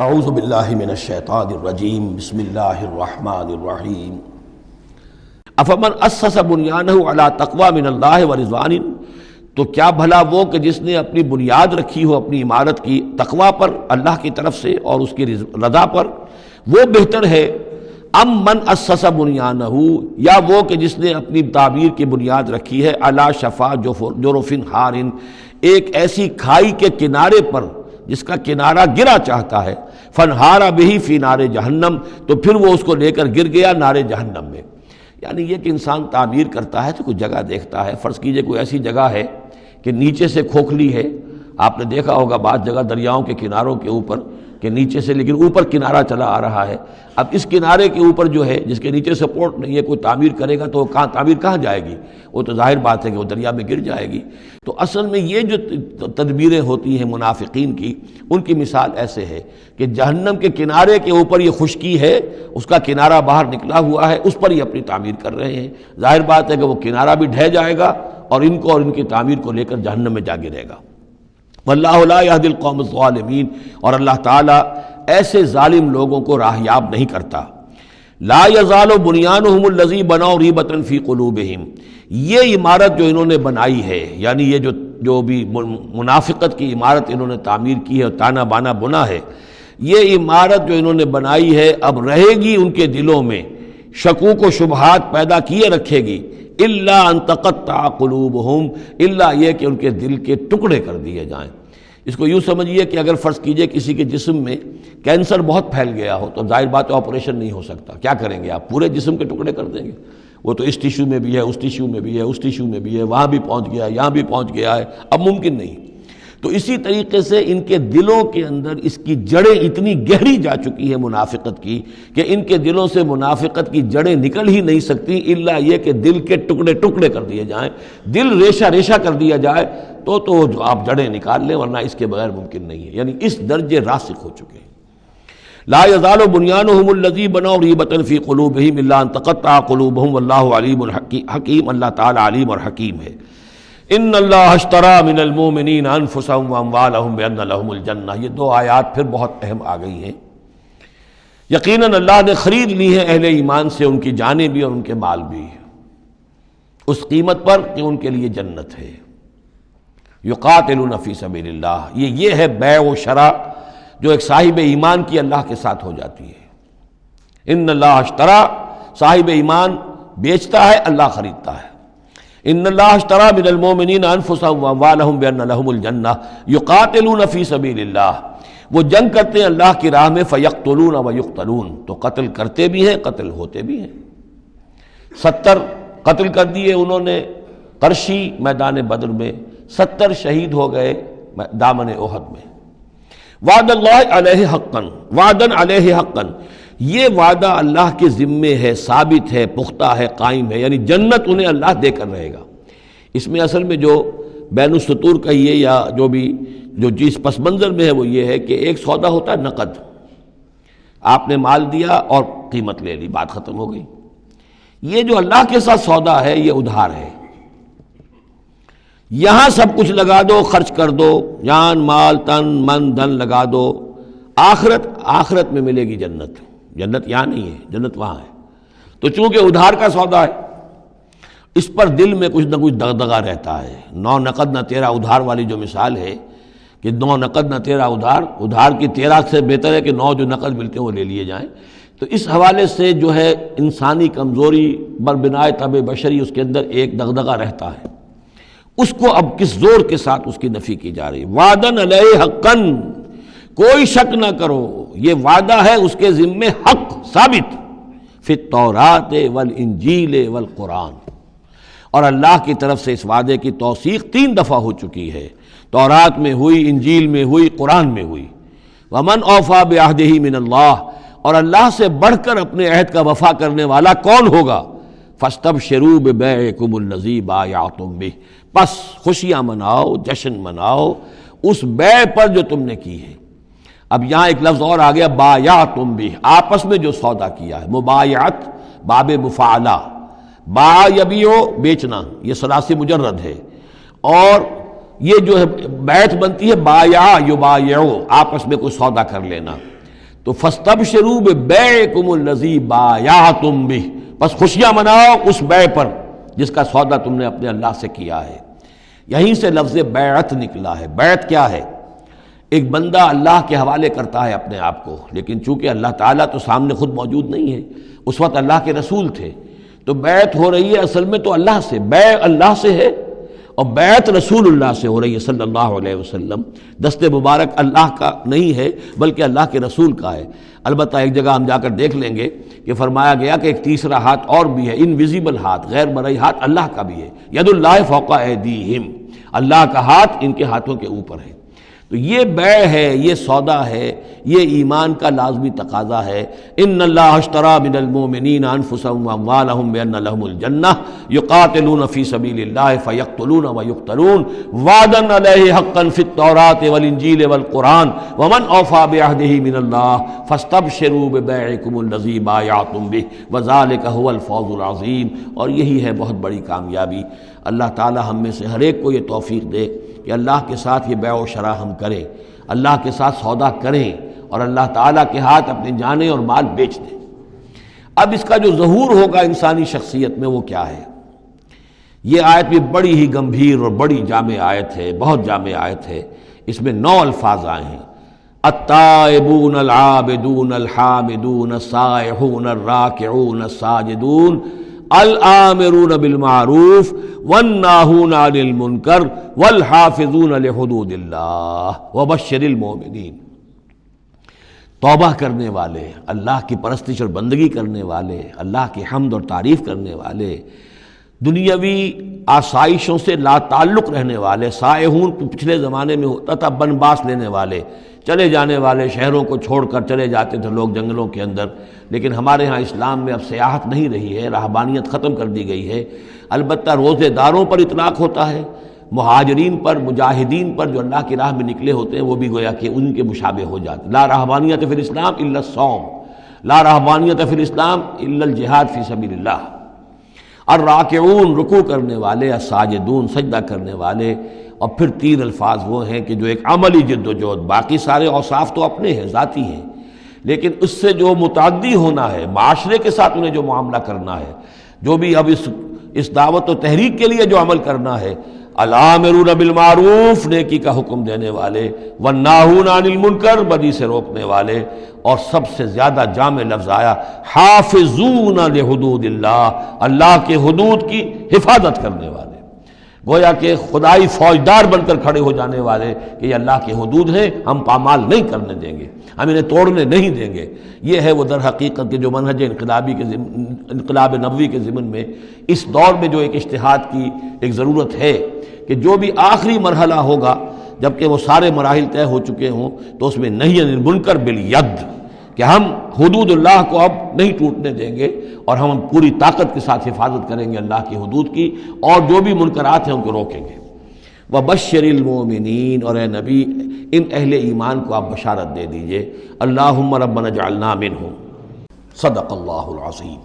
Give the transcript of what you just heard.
اعوذ باللہ من الشیطان الرجیم بسم اللہ الرحمن الرحیم افمن اسس بنیانہ علی تقوی من اللہ ورضوان، تو کیا بھلا وہ کہ جس نے اپنی بنیاد رکھی ہو اپنی عمارت کی تقوی پر اللہ کی طرف سے اور اس کی رضا پر، وہ بہتر ہے ام من اسس بنیانہ، یا وہ کہ جس نے اپنی تعبیر کی بنیاد رکھی ہے علی شفا جرف ہار، ایک ایسی کھائی کے کنارے پر جس کا کنارہ گرا چاہتا ہے، فنہارا بہی فی نار جہنم، تو پھر وہ اس کو لے کر گر گیا نار جہنم میں۔ یعنی یہ کہ انسان تعمیر کرتا ہے تو کوئی جگہ دیکھتا ہے، فرض کیجئے کوئی ایسی جگہ ہے کہ نیچے سے کھوکھلی ہے، آپ نے دیکھا ہوگا بعض جگہ دریاؤں کے کناروں کے اوپر کہ نیچے سے لیکن اوپر کنارہ چلا آ رہا ہے، اب اس کنارے کے اوپر جو ہے جس کے نیچے سپورٹ نہیں ہے، کوئی تعمیر کرے گا تو تعمیر کہاں جائے گی؟ وہ تو ظاہر بات ہے کہ وہ دریا میں گر جائے گی۔ تو اصل میں یہ جو تدبیریں ہوتی ہیں منافقین کی، ان کی مثال ایسے ہے کہ جہنم کے کنارے کے اوپر یہ خشکی ہے، اس کا کنارہ باہر نکلا ہوا ہے، اس پر یہ اپنی تعمیر کر رہے ہیں، ظاہر بات ہے کہ وہ کنارہ بھی ڈھہ جائے گا اور ان کو اور ان کی تعمیر کو لے کر جہنم میں جا گرے گا۔ واللہ لا یہدی القوم الظالمین، اور اللہ تعالیٰ ایسے ظالم لوگوں کو راہیاب نہیں کرتا۔ لا یزال بنیانہم الذی بنوا ریبۃ فی قلوبہم، یہ عمارت جو انہوں نے بنائی ہے، یعنی یہ جو بھی منافقت کی عمارت انہوں نے تعمیر کی ہے اور تانا بانا بنا ہے، یہ عمارت جو انہوں نے بنائی ہے اب رہے گی ان کے دلوں میں، شکوک و شبہات پیدا کیے رکھے گی، الا ان تقطع قلوبہم، الا یہ کہ ان کے دل کے ٹکڑے کر دیے جائیں۔ اس کو یوں سمجھیے کہ اگر فرض کیجئے کسی کے جسم میں کینسر بہت پھیل گیا ہو تو ظاہر بات ہے آپریشن نہیں ہو سکتا، کیا کریں گے آپ؟ پورے جسم کے ٹکڑے کر دیں گے؟ وہ تو اس ٹیشو میں بھی ہے، اس ٹیشو میں بھی ہے، اس ٹیشو میں بھی ہے، وہاں بھی پہنچ گیا ہے، یہاں بھی پہنچ گیا ہے، اب ممکن نہیں۔ تو اسی طریقے سے ان کے دلوں کے اندر اس کی جڑیں اتنی گہری جا چکی ہیں منافقت کی کہ ان کے دلوں سے منافقت کی جڑیں نکل ہی نہیں سکتی، الا یہ کہ دل کے ٹکڑے ٹکڑے کر دیے جائیں، دل ریشہ ریشہ کر دیا جائے تو آپ جڑیں نکال لیں، ورنہ اس کے بغیر ممکن نہیں ہے۔ یعنی اس درجے راسخ ہو چکے ہیں۔ لا یزال بنیانہم الذی بنوا ریبۃ فی قلوبہم الا ان تقطع قلوبہم واللہ علیم حکیم، اللہ تعالی علیم اور حکیم ہے۔ ان اللہ اشتری من المؤمنین انفسہم واموالہم بان لہم الجنہ، یہ دو آیات پھر بہت اہم آ گئی ہیں۔ یقیناً اللہ نے خرید لی ہے اہل ایمان سے ان کی جانیں بھی اور ان کے مال بھی، اس قیمت پر کہ ان کے لیے جنت ہے۔ یقاتلون فی سبیل اللہ، یہ ہے بیع و شراء جو ایک صاحب ایمان کی اللہ کے ساتھ ہو جاتی ہے۔ ان اللہ اشتری، صاحب ایمان بیچتا ہے، اللہ خریدتا ہے۔ ان اللہ اشتری من المؤمنین انفسہم واموالہم بان لہم الجنہ یقاتلون فی سبیل اللہ، وہ جنگ کرتے ہیں اللہ کی راہ میں، فیقتلون ویقتلون، تو قتل کرتے بھی ہیں قتل ہوتے بھی ہیں۔ 70 قتل کر دیے انہوں نے قرشی میدان بدر میں، 70 شہید ہو گئے دامن احد میں۔ وعد اللہ علیہ حقا، وعدن علیہ حقا، یہ وعدہ اللہ کے ذمے ہے، ثابت ہے، پختہ ہے، قائم ہے، یعنی جنت انہیں اللہ دے کر رہے گا۔ اس میں اصل میں جو بین السطور کہیے یا جو چیز پس منظر میں ہے وہ یہ ہے کہ ایک سودا ہوتا ہے نقد، آپ نے مال دیا اور قیمت لے لی، بات ختم ہو گئی۔ یہ جو اللہ کے ساتھ سودا ہے یہ ادھار ہے، یہاں سب کچھ لگا دو، خرچ کر دو، جان مال تن من دھن لگا دو، آخرت میں ملے گی جنت۔ جنت یہاں نہیں ہے، جنت وہاں ہے۔ تو چونکہ ادھار کا سودا ہے، اس پر دل میں کچھ نہ کچھ دغدغہ رہتا ہے۔ نو نقد نہ تیرا ادھار والی جو مثال ہے کہ 9 نقد نہ تیرا ادھار، ادھار کی 13 سے بہتر ہے کہ 9 جو نقد ملتے ہیں وہ لے لیے جائیں۔ تو اس حوالے سے جو ہے انسانی کمزوری بربنائے طبع بشری، اس کے اندر ایک دغدغہ رہتا ہے، اس کو اب کس زور کے ساتھ اس کی نفی کی جا رہی ہے۔ وعدن علیہ حقا، کوئی شک نہ کرو یہ وعدہ ہے اس کے ذمے حق ثابت، فی التوراۃ والانجیل والقرآن، اور اللہ کی طرف سے اس وعدے کی توثیق 3 دفعہ ہو چکی ہے، تورات میں ہوئی، انجیل میں ہوئی، قرآن میں ہوئی۔ ومن اوفی بعہدہ من اللہ، اور اللہ سے بڑھ کر اپنے عہد کا وفا کرنے والا کون ہوگا؟ فاستبشروا ببیعکم الذی بایعتم بہ، پس خوشیاں مناؤ، جشن مناؤ اس بیع پر جو تم نے کی ہے۔ اب یہاں ایک لفظ اور آ گیا، بایعتم بہ، آپس میں جو سودا کیا ہے، مبایعت باب مفاعلہ، باع یبیع بیچنا، یہ ثلاثی مجرد ہے، اور یہ جو ہے بیعت بنتی ہے بایع یبایع، آپس میں کوئی سودا کر لینا۔ تو فاستبشروا ببیعکم الذی بایعتم بہ، بس خوشیاں مناؤ اس بیع پر جس کا سودا تم نے اپنے اللہ سے کیا ہے۔ یہیں سے لفظ بیعت نکلا ہے۔ بیعت کیا ہے؟ ایک بندہ اللہ کے حوالے کرتا ہے اپنے آپ کو، لیکن چونکہ اللہ تعالیٰ تو سامنے خود موجود نہیں ہے، اس وقت اللہ کے رسول تھے، تو بیعت ہو رہی ہے اصل میں تو اللہ سے، بیع اللہ سے ہے اور بیعت رسول اللہ سے ہو رہی ہے صلی اللہ علیہ وسلم۔ دست مبارک اللہ کا نہیں ہے بلکہ اللہ کے رسول کا ہے۔ البتہ ایک جگہ ہم جا کر دیکھ لیں گے کہ فرمایا گیا کہ ایک تیسرا ہاتھ اور بھی ہے، انویزیبل ہاتھ، غیر مرئی ہاتھ اللہ کا بھی ہے، ید اللہ فوق ایدیہم، اللہ کا ہاتھ ان کے ہاتھوں کے اوپر ہے۔ تو یہ بیع ہے، یہ سودا ہے، یہ ایمان کا لازمی تقاضا ہے۔ ان اللہ اشتری من المؤمنین انفسهم واموالهم بان لهم الجنہ یقاتلون فی سبیل اللہ فیقتلون ویقتلون وعدا علیہ حقا فی التوراۃ والانجیل والقرآن ومن اوفی بعہدہ من اللہ فاستبشروا ببیعکم الذی بایعتم بہ وذلک هو الفوز العظیم۔ اور یہی ہے بہت بڑی کامیابی۔ اللہ تعالی ہم میں سے ہر ایک کو یہ توفیق دے کہ اللہ کے ساتھ یہ بیع و شرا ہم کریں، اللہ کے ساتھ سودا کریں اور اللہ تعالیٰ کے ہاتھ اپنے جانیں اور مال بیچ دیں۔ اب اس کا جو ظہور ہوگا انسانی شخصیت میں وہ کیا ہے؟ یہ آیت بھی بڑی ہی گمبھیر اور بڑی جامع آیت ہے، بہت جامع آیت ہے۔ اس میں 9 الفاظ آئے ہیں، التائبون العابدون الحامدون السائحون الراکعون الساجدون الآمرون بالمعروف والناہون عن المنکر والحافظون لحدود اللہ وبشر المؤمنین۔ توبہ کرنے والے، اللہ کی پرستش اور بندگی کرنے والے، اللہ کی حمد اور تعریف کرنے والے، دنیاوی آسائشوں سے لا تعلق رہنے والے، سائحون پچھلے زمانے میں ہوتا تھا بنباس لینے والے، چلے جانے والے، شہروں کو چھوڑ کر چلے جاتے تھے لوگ جنگلوں کے اندر، لیکن ہمارے ہاں اسلام میں اب سیاحت نہیں رہی ہے، رہبانیت ختم کر دی گئی ہے۔ البتہ روزے داروں پر اطلاق ہوتا ہے، مہاجرین پر، مجاہدین پر جو اللہ کی راہ میں نکلے ہوتے ہیں وہ بھی گویا کہ ان کے مشابہ ہو جاتے ہیں۔ لا رہبانیت فی الاسلام الا الصوم، لا رہبانیت فی الاسلام الا الجہاد فی سبیل اللہ۔ الراکعون رکوع کرنے والے، الساجدون سجدہ کرنے والے، اور پھر 3 الفاظ وہ ہیں کہ جو ایک عملی جد و جہد، باقی سارے اوصاف تو اپنے ہیں، ذاتی ہیں، لیکن اس سے جو متعدی ہونا ہے، معاشرے کے ساتھ انہیں جو معاملہ کرنا ہے، جو بھی اب اس دعوت و تحریک کے لیے جو عمل کرنا ہے، الآمرون بالمعروف نیکی کا حکم دینے والے، والناہون عن المنکر بدی سے روکنے والے، اور سب سے زیادہ جامع لفظ آیا حافظون لحدود اللہ، اللہ کے حدود کی حفاظت کرنے والے، گویا کہ خدائی فوجدار بن کر کھڑے ہو جانے والے کہ یہ اللہ کے حدود ہیں، ہم پامال نہیں کرنے دیں گے، ہم انہیں توڑنے نہیں دیں گے۔ یہ ہے وہ در حقیقت کے جو منہج انقلاب نبوی کے ضمن میں اس دور میں جو ایک اجتہاد کی ایک ضرورت ہے کہ جو بھی آخری مرحلہ ہوگا جبکہ وہ سارے مراحل طے ہو چکے ہوں تو اس میں نہی عن المنکر بالید، کہ ہم حدود اللہ کو اب نہیں ٹوٹنے دیں گے اور ہم پوری طاقت کے ساتھ حفاظت کریں گے اللہ کی حدود کی، اور جو بھی منکرات ہیں ان کو روکیں گے۔ وبشر المؤمنین، اور اے نبی ان اہل ایمان کو آپ بشارت دے دیجئے، اللہم ربنا اجعلنا منہم۔ صدق اللہ العظیم۔